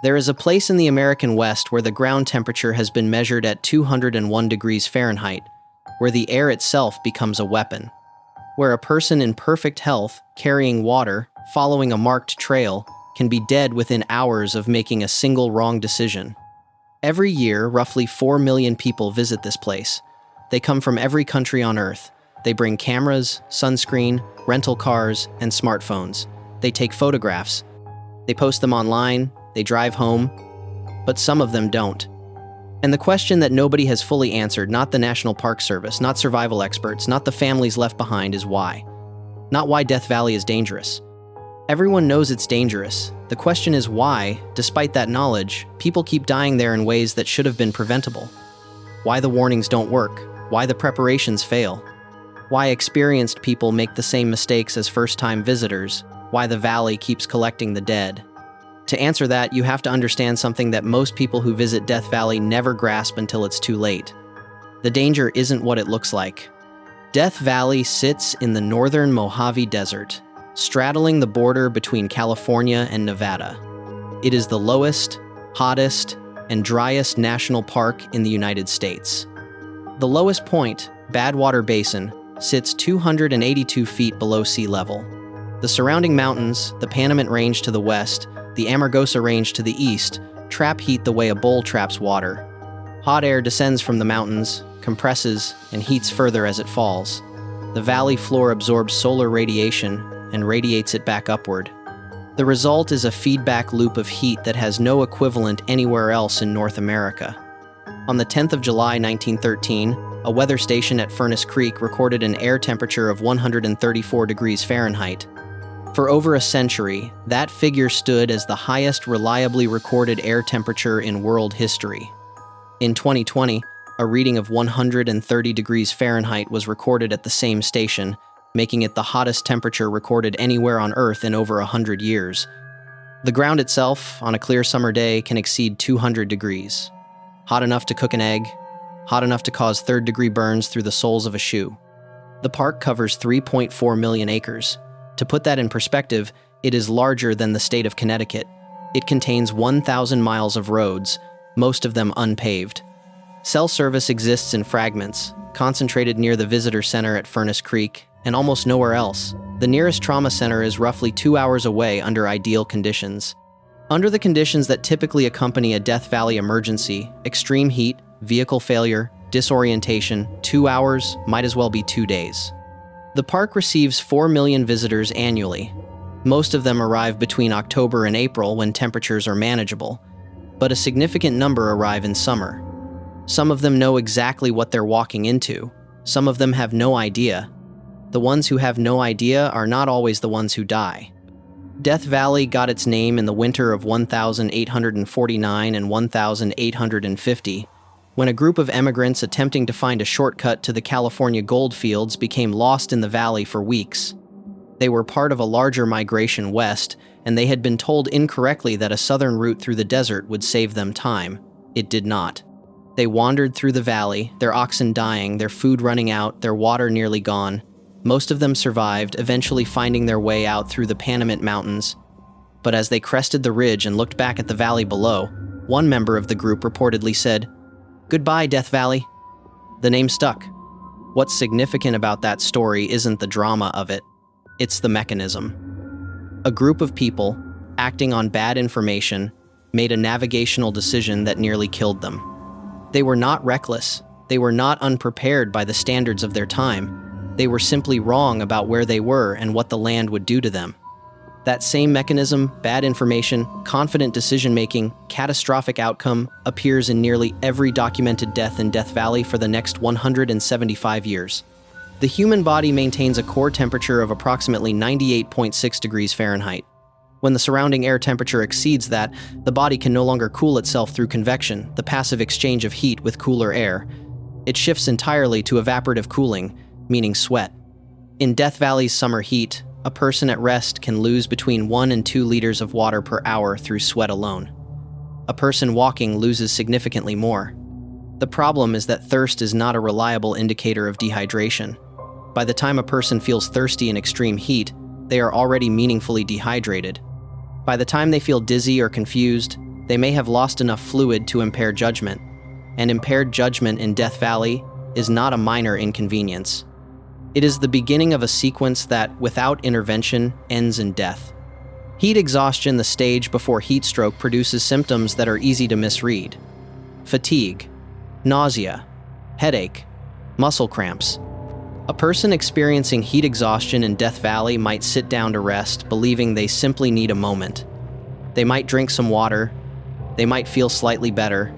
There is a place in the American West where the ground temperature has been measured at 201 degrees Fahrenheit, where the air itself becomes a weapon. Where a person in perfect health, carrying water, following a marked trail, can be dead within hours of making a single wrong decision. Every year, roughly 4 million people visit this place. They come from every country on Earth. They bring cameras, sunscreen, rental cars, and smartphones. They take photographs. They post them online, they drive home, but some of them don't. And the question that nobody has fully answered, not the National Park Service, not survival experts, not the families left behind, is why. Not why Death Valley is dangerous. Everyone knows it's dangerous. The question is why, despite that knowledge, people keep dying there in ways that should have been preventable. Why the warnings don't work, why the preparations fail, why experienced people make the same mistakes as first-time visitors, why the valley keeps collecting the dead. To answer that, you have to understand something that most people who visit Death Valley never grasp until it's too late. The danger isn't what it looks like. Death Valley sits in the northern Mojave Desert, straddling the border between California and Nevada. It is the lowest, hottest, and driest national park in the United States. The lowest point, Badwater Basin, sits 282 feet below sea level. The surrounding mountains, the Panamint Range to the west, the Amargosa Range to the east, trap heat the way a bowl traps water. Hot air descends from the mountains, compresses, and heats further as it falls. The valley floor absorbs solar radiation and radiates it back upward. The result is a feedback loop of heat that has no equivalent anywhere else in North America. On the 10th of July 1913, a weather station at Furnace Creek recorded an air temperature of 134 degrees Fahrenheit. For over a century, that figure stood as the highest reliably recorded air temperature in world history. In 2020, a reading of 130 degrees Fahrenheit was recorded at the same station, making it the hottest temperature recorded anywhere on Earth in over 100 years. The ground itself, on a clear summer day, can exceed 200 degrees. Hot enough to cook an egg, hot enough to cause third-degree burns through the soles of a shoe. The park covers 3.4 million acres. To put that in perspective, it is larger than the state of Connecticut. It contains 1,000 miles of roads, most of them unpaved. Cell service exists in fragments, concentrated near the visitor center at Furnace Creek, and almost nowhere else. The nearest trauma center is roughly 2 hours away under ideal conditions. Under the conditions that typically accompany a Death Valley emergency, extreme heat, vehicle failure, disorientation, 2 hours might as well be 2 days. The park receives 4 million visitors annually. Most of them arrive between October and April when temperatures are manageable, but a significant number arrive in summer. Some of them know exactly what they're walking into. Some of them have no idea. The ones who have no idea are not always the ones who die. Death Valley got its name in the winter of 1849 and 1850, when a group of emigrants attempting to find a shortcut to the California gold fields became lost in the valley for weeks. They were part of a larger migration west, and they had been told incorrectly that a southern route through the desert would save them time. It did not. They wandered through the valley, their oxen dying, their food running out, their water nearly gone. Most of them survived, eventually finding their way out through the Panamint Mountains. But as they crested the ridge and looked back at the valley below, one member of the group reportedly said, "Goodbye, Death Valley." The name stuck. What's significant about that story isn't the drama of it, it's the mechanism. A group of people, acting on bad information, made a navigational decision that nearly killed them. They were not reckless, they were not unprepared by the standards of their time. They were simply wrong about where they were and what the land would do to them. That same mechanism, bad information, confident decision-making, catastrophic outcome, appears in nearly every documented death in Death Valley for the next 175 years. The human body maintains a core temperature of approximately 98.6 degrees Fahrenheit. When the surrounding air temperature exceeds that, the body can no longer cool itself through convection, the passive exchange of heat with cooler air. It shifts entirely to evaporative cooling, meaning sweat. In Death Valley's summer heat, a person at rest can lose between 1 and 2 liters of water per hour through sweat alone. A person walking loses significantly more. The problem is that thirst is not a reliable indicator of dehydration. By the time a person feels thirsty in extreme heat, they are already meaningfully dehydrated. By the time they feel dizzy or confused, They may have lost enough fluid to impair judgment, and impaired judgment in Death Valley is not a minor inconvenience. It is the beginning of a sequence that, without intervention, ends in death. Heat exhaustion, the stage before heat stroke, produces symptoms that are easy to misread: fatigue, nausea, headache, muscle cramps. A person experiencing heat exhaustion in Death Valley might sit down to rest, believing they simply need a moment. They might drink some water, they might feel slightly better,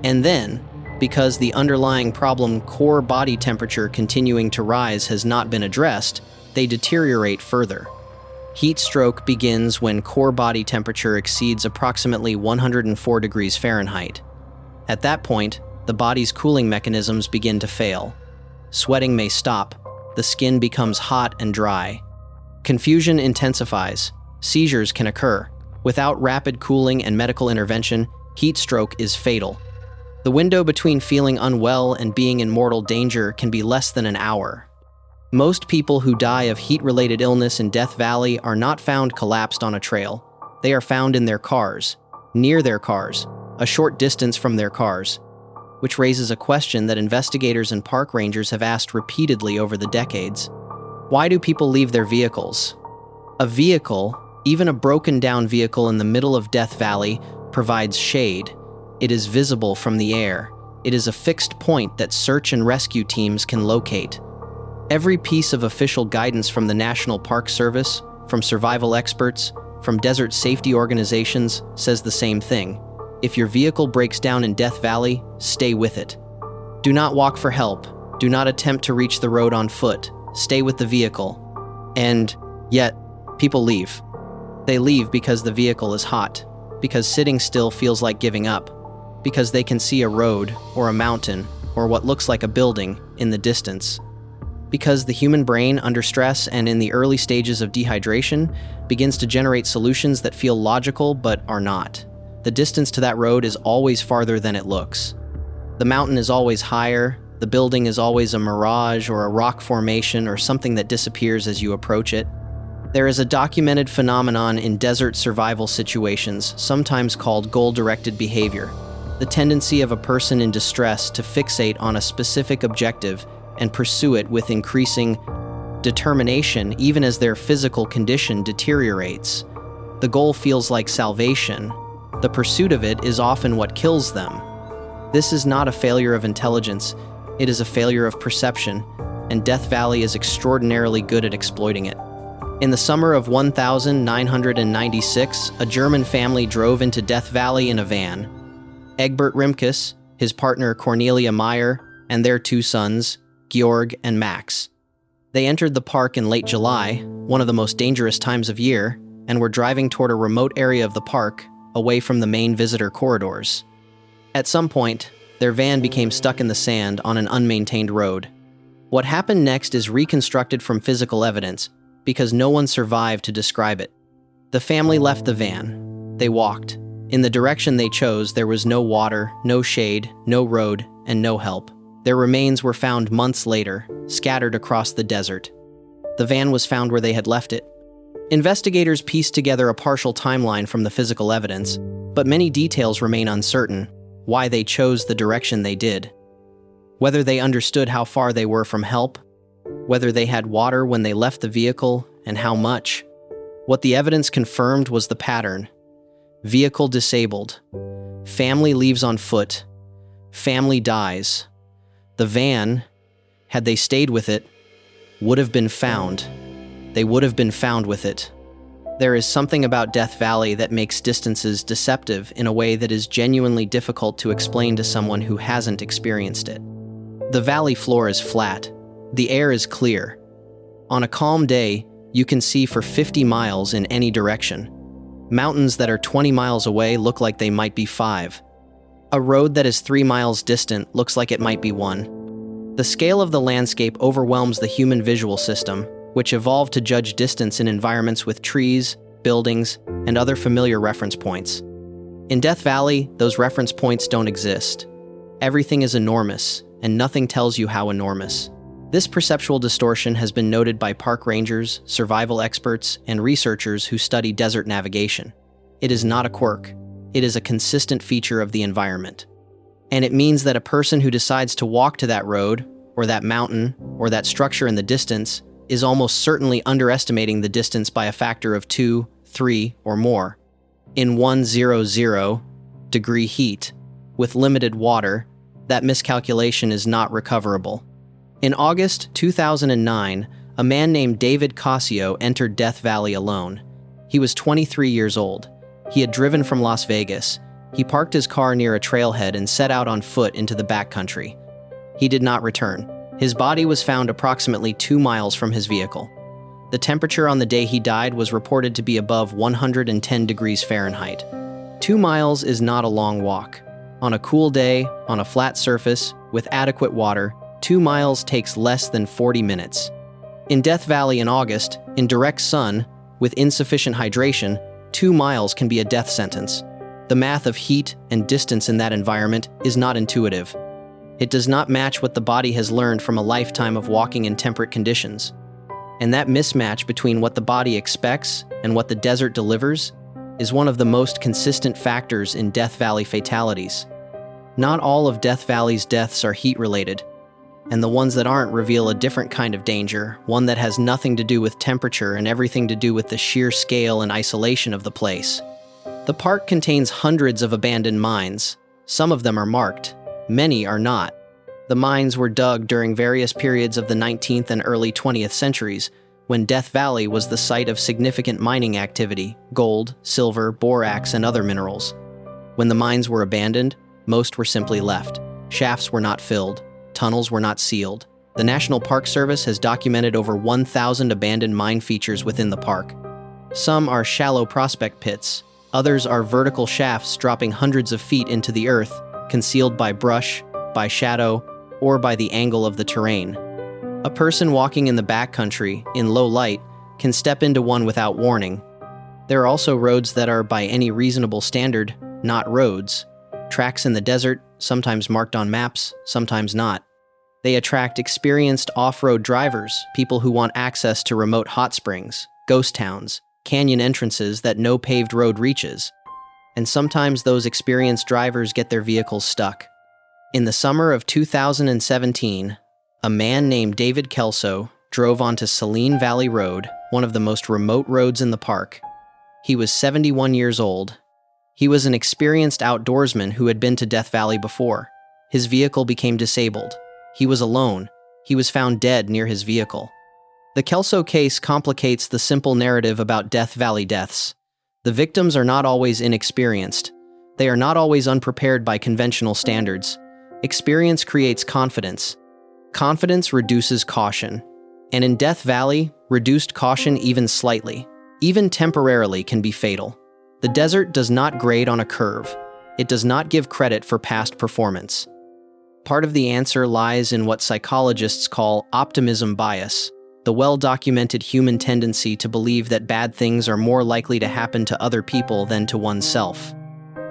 and then, because the underlying problem, core body temperature continuing to rise, has not been addressed, they deteriorate further. Heat stroke begins when core body temperature exceeds approximately 104 degrees Fahrenheit. At that point, the body's cooling mechanisms begin to fail. Sweating may stop, the skin becomes hot and dry. Confusion intensifies, seizures can occur. Without rapid cooling and medical intervention, heat stroke is fatal. The window between feeling unwell and being in mortal danger can be less than an hour. Most people who die of heat-related illness in Death Valley are not found collapsed on a trail. They are found in their cars, near their cars, a short distance from their cars, which raises a question that investigators and park rangers have asked repeatedly over the decades. Why do people leave their vehicles? A vehicle, even a broken-down vehicle in the middle of Death Valley, provides shade. It is visible from the air. It is a fixed point that search and rescue teams can locate. Every piece of official guidance from the National Park Service, from survival experts, from desert safety organizations says the same thing. If your vehicle breaks down in Death Valley, stay with it. Do not walk for help. Do not attempt to reach the road on foot. Stay with the vehicle. And yet, people leave. They leave because the vehicle is hot, because sitting still feels like giving up, because they can see a road or a mountain or what looks like a building in the distance. Because the human brain, under stress and in the early stages of dehydration, begins to generate solutions that feel logical but are not. The distance to that road is always farther than it looks. The mountain is always higher, the building is always a mirage or a rock formation or something that disappears as you approach it. There is a documented phenomenon in desert survival situations, sometimes called goal-directed behavior, the tendency of a person in distress to fixate on a specific objective and pursue it with increasing determination even as their physical condition deteriorates. The goal feels like salvation. The pursuit of it is often what kills them. This is not a failure of intelligence, it is a failure of perception, and Death Valley is extraordinarily good at exploiting it. In the summer of 1996, a German family drove into Death Valley in a van. Egbert Rimkus, his partner Cornelia Meyer, and their two sons, Georg and Max. They entered the park in late July, one of the most dangerous times of year, and were driving toward a remote area of the park, away from the main visitor corridors. At some point, their van became stuck in the sand on an unmaintained road. What happened next is reconstructed from physical evidence, because no one survived to describe it. The family left the van. They walked. In the direction they chose, there was no water, no shade, no road, and no help. Their remains were found months later, scattered across the desert. The van was found where they had left it. Investigators pieced together a partial timeline from the physical evidence, but many details remain uncertain: why they chose the direction they did, whether they understood how far they were from help, whether they had water when they left the vehicle, and how much. What the evidence confirmed was the pattern: vehicle disabled, family leaves on foot, family dies. The van, had they stayed with it, would have been found. They would have been found with it. There is something about Death Valley that makes distances deceptive in a way that is genuinely difficult to explain to someone who hasn't experienced it. The valley floor is flat. The air is clear. On a calm day, you can see for 50 miles in any direction. Mountains that are 20 miles away look like they might be 5. A road that is 3 miles distant looks like it might be 1. The scale of the landscape overwhelms the human visual system, which evolved to judge distance in environments with trees, buildings, and other familiar reference points. In Death Valley, those reference points don't exist. Everything is enormous, and nothing tells you how enormous. This perceptual distortion has been noted by park rangers, survival experts, and researchers who study desert navigation. It is not a quirk. it is a consistent feature of the environment. And it means that a person who decides to walk to that road, or that mountain, or that structure in the distance, is almost certainly underestimating the distance by a factor of 2, 3, or more. In 100-degree heat, with limited water, that miscalculation is not recoverable. In August 2009, a man named David Cascio entered Death Valley alone. He was 23 years old. He had driven from Las Vegas. He parked his car near a trailhead and set out on foot into the backcountry. He did not return. His body was found approximately 2 miles from his vehicle. The temperature on the day he died was reported to be above 110 degrees Fahrenheit. 2 miles is not a long walk. On a cool day, on a flat surface, with adequate water, 2 miles takes less than 40 minutes. In Death Valley in August, in direct sun, with insufficient hydration, 2 miles can be a death sentence. The math of heat and distance in that environment is not intuitive. It does not match what the body has learned from a lifetime of walking in temperate conditions. And that mismatch between what the body expects and what the desert delivers is one of the most consistent factors in Death Valley fatalities. Not all of Death Valley's deaths are heat-related, and the ones that aren't reveal a different kind of danger, one that has nothing to do with temperature and everything to do with the sheer scale and isolation of the place. The park contains hundreds of abandoned mines. Some of them are marked. Many are not. The mines were dug during various periods of the 19th and early 20th centuries, when Death Valley was the site of significant mining activity, gold, silver, borax, and other minerals. When the mines were abandoned, most were simply left. Shafts were not filled. Tunnels were not sealed. The National Park Service has documented over 1,000 abandoned mine features within the park. Some are shallow prospect pits. Others are vertical shafts dropping hundreds of feet into the earth, concealed by brush, by shadow, or by the angle of the terrain. A person walking in the backcountry, in low light, can step into one without warning. There are also roads that are, by any reasonable standard, not roads. Tracks in the desert, sometimes marked on maps, sometimes not. They attract experienced off-road drivers, people who want access to remote hot springs, ghost towns, canyon entrances that no paved road reaches. And sometimes those experienced drivers get their vehicles stuck. In the summer of 2017, a man named David Kelso drove onto Saline Valley Road, one of the most remote roads in the park. He was 71 years old. He was an experienced outdoorsman who had been to Death Valley before. His vehicle became disabled. He was alone. He was found dead near his vehicle. The Kelso case complicates the simple narrative about Death Valley deaths. The victims are not always inexperienced. They are not always unprepared by conventional standards. Experience creates confidence. Confidence reduces caution. And in Death Valley, reduced caution even slightly, even temporarily, can be fatal. The desert does not grade on a curve. It does not give credit for past performance. Part of the answer lies in what psychologists call optimism bias, the well-documented human tendency to believe that bad things are more likely to happen to other people than to oneself.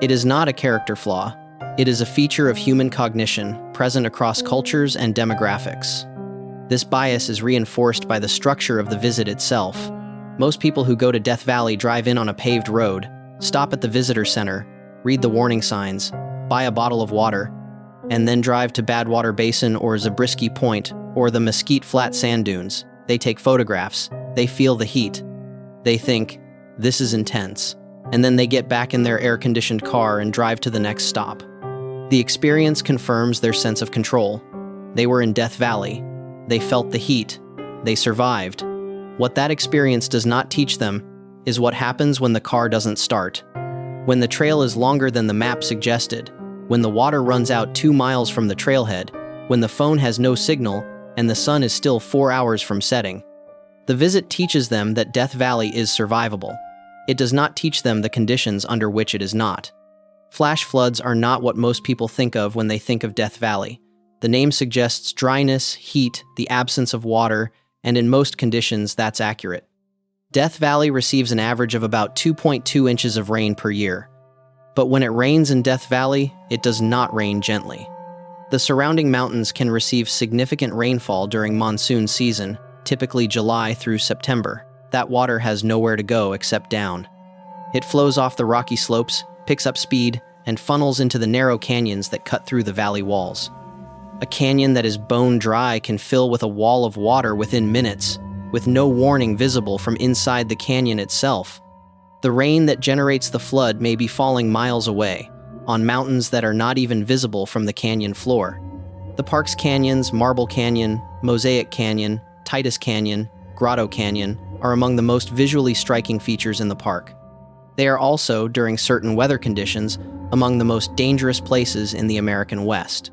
It is not a character flaw. It is a feature of human cognition, present across cultures and demographics. This bias is reinforced by the structure of the visit itself. Most people who go to Death Valley drive in on a paved road, stop at the visitor center, read the warning signs, buy a bottle of water, and then drive to Badwater Basin or Zabriskie Point or the Mesquite Flat Sand Dunes. They take photographs. They feel the heat. They think, this is intense. And then they get back in their air-conditioned car and drive to the next stop. The experience confirms their sense of control. They were in Death Valley. They felt the heat. They survived. What that experience does not teach them is what happens when the car doesn't start. When the trail is longer than the map suggested, when the water runs out 2 miles from the trailhead, when the phone has no signal, and the sun is still 4 hours from setting. The visit teaches them that Death Valley is survivable. It does not teach them the conditions under which it is not. Flash floods are not what most people think of when they think of Death Valley. The name suggests dryness, heat, the absence of water, and in most conditions, that's accurate. Death Valley receives an average of about 2.2 inches of rain per year. But when it rains in Death Valley, it does not rain gently. The surrounding mountains can receive significant rainfall during monsoon season, typically July through September. That water has nowhere to go except down. It flows off the rocky slopes, picks up speed, and funnels into the narrow canyons that cut through the valley walls. A canyon that is bone dry can fill with a wall of water within minutes, with no warning visible from inside the canyon itself. The rain that generates the flood may be falling miles away, on mountains that are not even visible from the canyon floor. The park's canyons, Marble Canyon, Mosaic Canyon, Titus Canyon, Grotto Canyon, are among the most visually striking features in the park. They are also, during certain weather conditions, among the most dangerous places in the American West.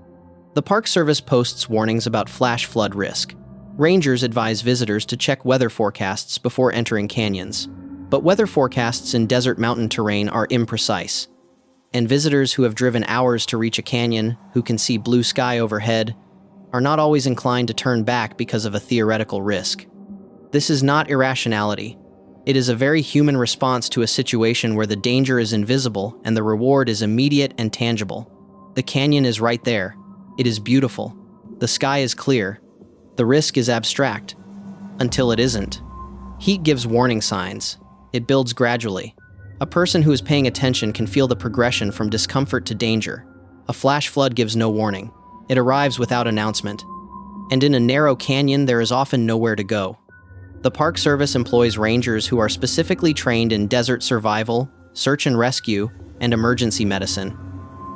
The Park Service posts warnings about flash flood risk. Rangers advise visitors to check weather forecasts before entering canyons. But weather forecasts in desert mountain terrain are imprecise. And visitors who have driven hours to reach a canyon, who can see blue sky overhead, are not always inclined to turn back because of a theoretical risk. This is not irrationality. It is a very human response to a situation where the danger is invisible and the reward is immediate and tangible. The canyon is right there. It is beautiful. The sky is clear. The risk is abstract. Until it isn't. Heat gives warning signs. It builds gradually. A person who is paying attention can feel the progression from discomfort to danger. A flash flood gives no warning. It arrives without announcement. And in a narrow canyon, there is often nowhere to go. The Park Service employs rangers who are specifically trained in desert survival, search and rescue, and emergency medicine.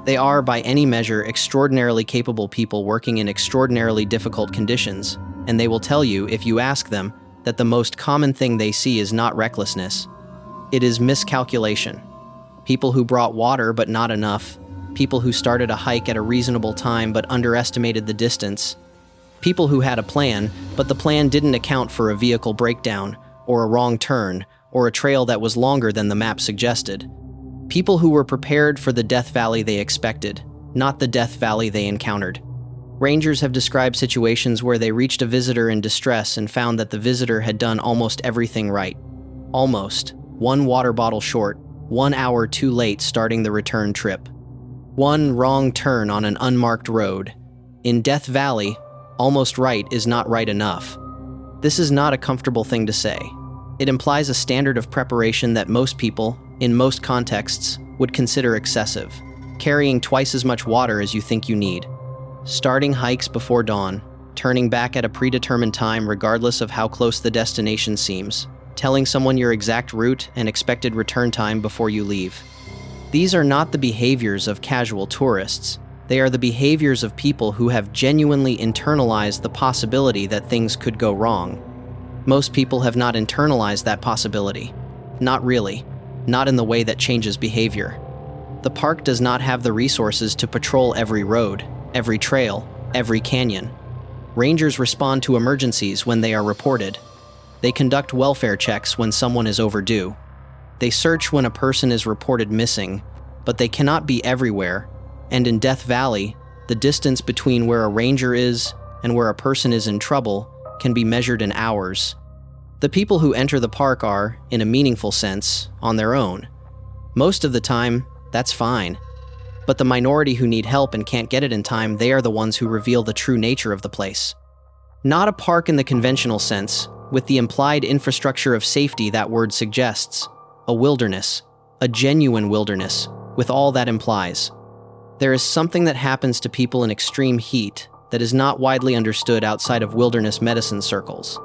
They are, by any measure, extraordinarily capable people working in extraordinarily difficult conditions, and they will tell you, if you ask them, that the most common thing they see is not recklessness. It is miscalculation. People who brought water but not enough. People who started a hike at a reasonable time but underestimated the distance. People who had a plan, but the plan didn't account for a vehicle breakdown, or a wrong turn, or a trail that was longer than the map suggested. People who were prepared for the Death Valley they expected, not the Death Valley they encountered. Rangers have described situations where they reached a visitor in distress and found that the visitor had done almost everything right. Almost. One water bottle short, 1 hour too late starting the return trip. One wrong turn on an unmarked road. In Death Valley, almost right is not right enough. This is not a comfortable thing to say. It implies a standard of preparation that most people, in most contexts, would consider excessive. Carrying twice as much water as you think you need. Starting hikes before dawn, turning back at a predetermined time regardless of how close the destination seems, telling someone your exact route and expected return time before you leave. These are not the behaviors of casual tourists. They are the behaviors of people who have genuinely internalized the possibility that things could go wrong. Most people have not internalized that possibility. Not really. Not in the way that changes behavior. The park does not have the resources to patrol every road, every trail, every canyon. Rangers respond to emergencies when they are reported. They conduct welfare checks when someone is overdue. They search when a person is reported missing, but they cannot be everywhere, and in Death Valley, the distance between where a ranger is and where a person is in trouble can be measured in hours. The people who enter the park are, in a meaningful sense, on their own. Most of the time, that's fine. But the minority who need help and can't get it in time, they are the ones who reveal the true nature of the place. Not a park in the conventional sense, with the implied infrastructure of safety that word suggests. A wilderness, a genuine wilderness, with all that implies. There is something that happens to people in extreme heat that is not widely understood outside of wilderness medicine circles.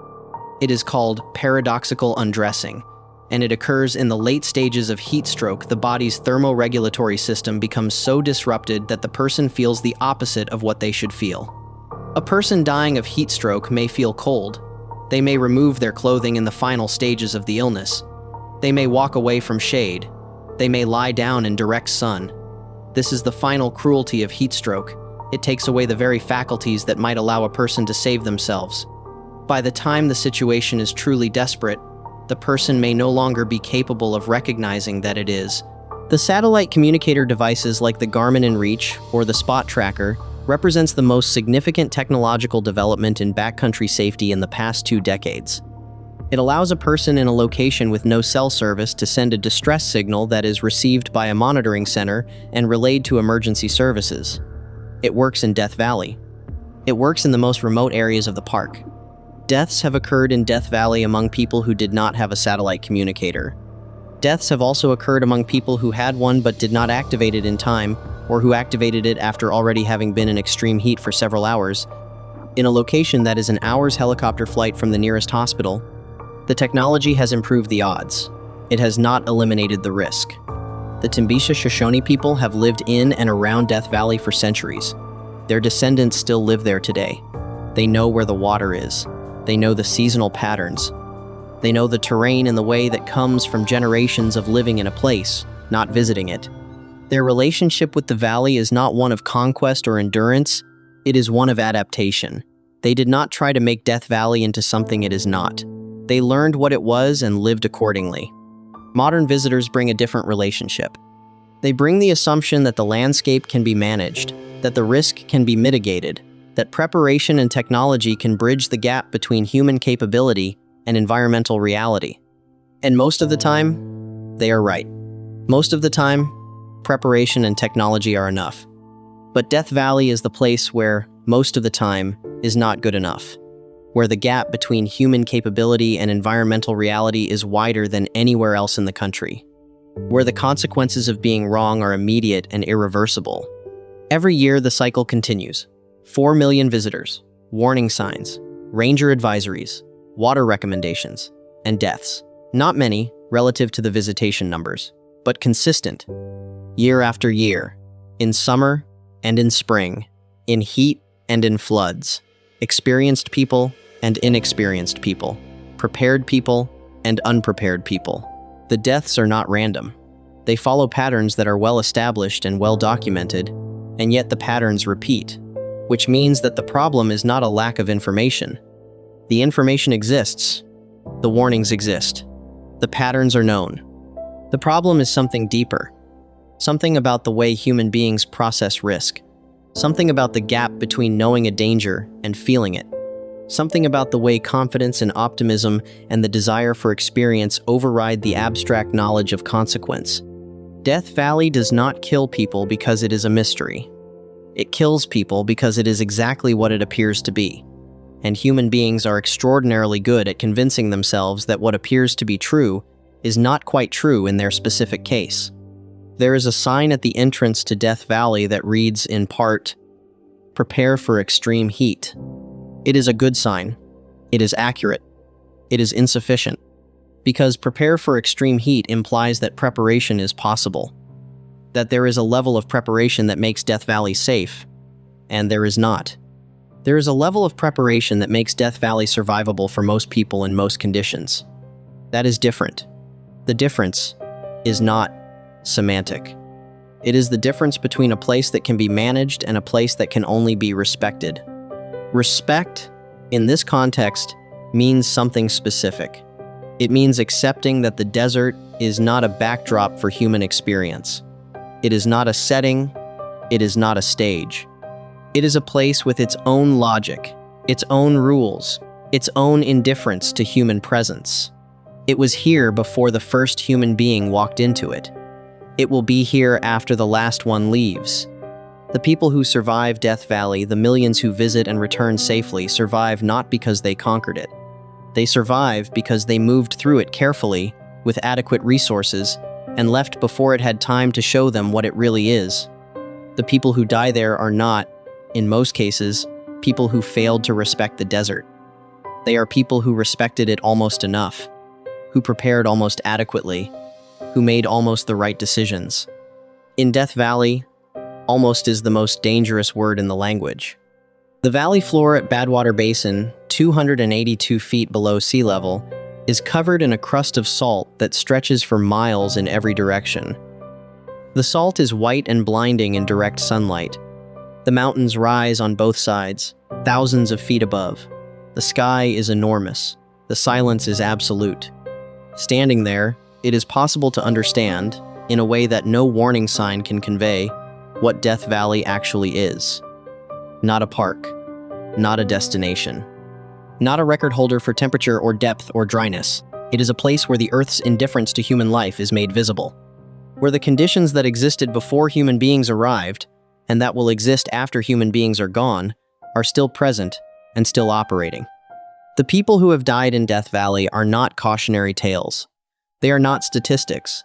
It is called paradoxical undressing, and it occurs in the late stages of heat stroke. The body's thermoregulatory system becomes so disrupted that the person feels the opposite of what they should feel. A person dying of heat stroke may feel cold. They may remove their clothing in the final stages of the illness. They may walk away from shade. They may lie down in direct sun. This is the final cruelty of heat stroke. It takes away the very faculties that might allow a person to save themselves. By the time the situation is truly desperate, the person may no longer be capable of recognizing that it is. The satellite communicator devices like the Garmin InReach or the Spot Tracker represents the most significant technological development in backcountry safety in the past 2 decades. It allows a person in a location with no cell service to send a distress signal that is received by a monitoring center and relayed to emergency services. It works in Death Valley. It works in the most remote areas of the park. Deaths have occurred in Death Valley among people who did not have a satellite communicator. Deaths have also occurred among people who had one but did not activate it in time, or who activated it after already having been in extreme heat for several hours, in a location that is an hour's helicopter flight from the nearest hospital. The technology has improved the odds. It has not eliminated the risk. The Timbisha Shoshone people have lived in and around Death Valley for centuries. Their descendants still live there today. They know where the water is. They know the seasonal patterns. They know the terrain in the way that comes from generations of living in a place, not visiting it. Their relationship with the valley is not one of conquest or endurance, it is one of adaptation. They did not try to make Death Valley into something it is not. They learned what it was and lived accordingly. Modern visitors bring a different relationship. They bring the assumption that the landscape can be managed, that the risk can be mitigated, that preparation and technology can bridge the gap between human capability and environmental reality. And most of the time, they are right. Most of the time, preparation and technology are enough. But Death Valley is the place where, most of the time, is not good enough, where the gap between human capability and environmental reality is wider than anywhere else in the country, where the consequences of being wrong are immediate and irreversible. Every year, the cycle continues. 4 million visitors, warning signs, ranger advisories, water recommendations, and deaths. Not many, relative to the visitation numbers, but consistent. Year after year, in summer and in spring, in heat and in floods, experienced people and inexperienced people, prepared people and unprepared people. The deaths are not random. They follow patterns that are well established and well documented, and yet the patterns repeat, which means that the problem is not a lack of information. The information exists. The warnings exist. The patterns are known. The problem is something deeper. Something about the way human beings process risk. Something about the gap between knowing a danger and feeling it. Something about the way confidence and optimism and the desire for experience override the abstract knowledge of consequence. Death Valley does not kill people because it is a mystery. It kills people because it is exactly what it appears to be. And human beings are extraordinarily good at convincing themselves that what appears to be true is not quite true in their specific case. There is a sign at the entrance to Death Valley that reads in part, "Prepare for extreme heat." It is a good sign. It is accurate. It is insufficient. Because prepare for extreme heat implies that preparation is possible. That there is a level of preparation that makes Death Valley safe. And there is not. There is a level of preparation that makes Death Valley survivable for most people in most conditions. That is different. The difference is not semantic. It is the difference between a place that can be managed and a place that can only be respected. Respect, in this context, means something specific. It means accepting that the desert is not a backdrop for human experience. It is not a setting. It is not a stage. It is a place with its own logic, its own rules, its own indifference to human presence. It was here before the first human being walked into it. It will be here after the last one leaves. The people who survive Death Valley, the millions who visit and return safely, survive not because they conquered it. They survive because they moved through it carefully, with adequate resources, and left before it had time to show them what it really is. The people who die there are not, in most cases, people who failed to respect the desert. They are people who respected it almost enough, who prepared almost adequately, who made almost the right decisions. In Death Valley, almost is the most dangerous word in the language. The valley floor at Badwater Basin, 282 feet below sea level, is covered in a crust of salt that stretches for miles in every direction. The salt is white and blinding in direct sunlight. The mountains rise on both sides, thousands of feet above. The sky is enormous. The silence is absolute. Standing there, it is possible to understand, in a way that no warning sign can convey, what Death Valley actually is. Not a park. Not a destination. Not a record holder for temperature or depth or dryness. It is a place where the Earth's indifference to human life is made visible. Where the conditions that existed before human beings arrived, and that will exist after human beings are gone, are still present and still operating. The people who have died in Death Valley are not cautionary tales. They are not statistics.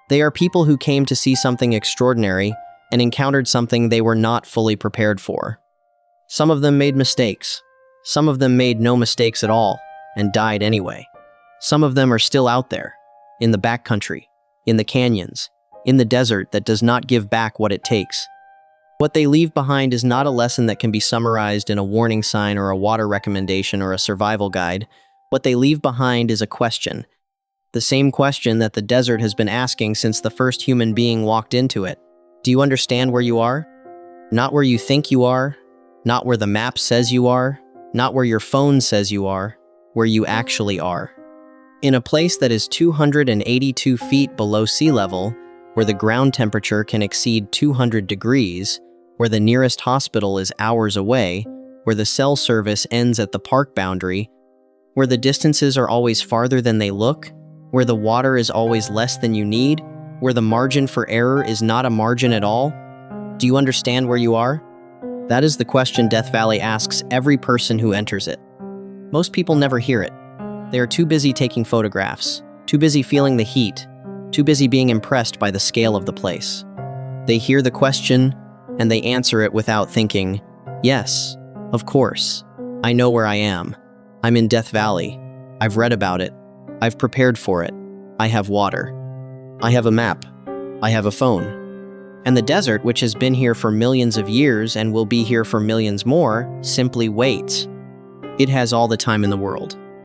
They are people who came to see something extraordinary and encountered something they were not fully prepared for. Some of them made mistakes. Some of them made no mistakes at all and died anyway. Some of them are still out there, in the backcountry, in the canyons, in the desert that does not give back what it takes. What they leave behind is not a lesson that can be summarized in a warning sign or a water recommendation or a survival guide. What they leave behind is a question. The same question that the desert has been asking since the first human being walked into it. Do you understand where you are? Not where you think you are, not where the map says you are, not where your phone says you are, where you actually are. In a place that is 282 feet below sea level, where the ground temperature can exceed 200 degrees, where the nearest hospital is hours away, where the cell service ends at the park boundary, where the distances are always farther than they look, where the water is always less than you need, where the margin for error is not a margin at all? Do you understand where you are? That is the question DeathValley asks every person who enters it. Most people never hear it. They are too busy taking photographs, too busy feeling the heat, too busy being impressed by the scale of the place. They hear the question, and they answer it without thinking, yes, of course, I know where I am. I'm in DeathValley. I've read about it. I've prepared for it. I have water. I have a map. I have a phone. And the desert, which has been here for millions of years and will be here for millions more, simply waits. It has all the time in the world.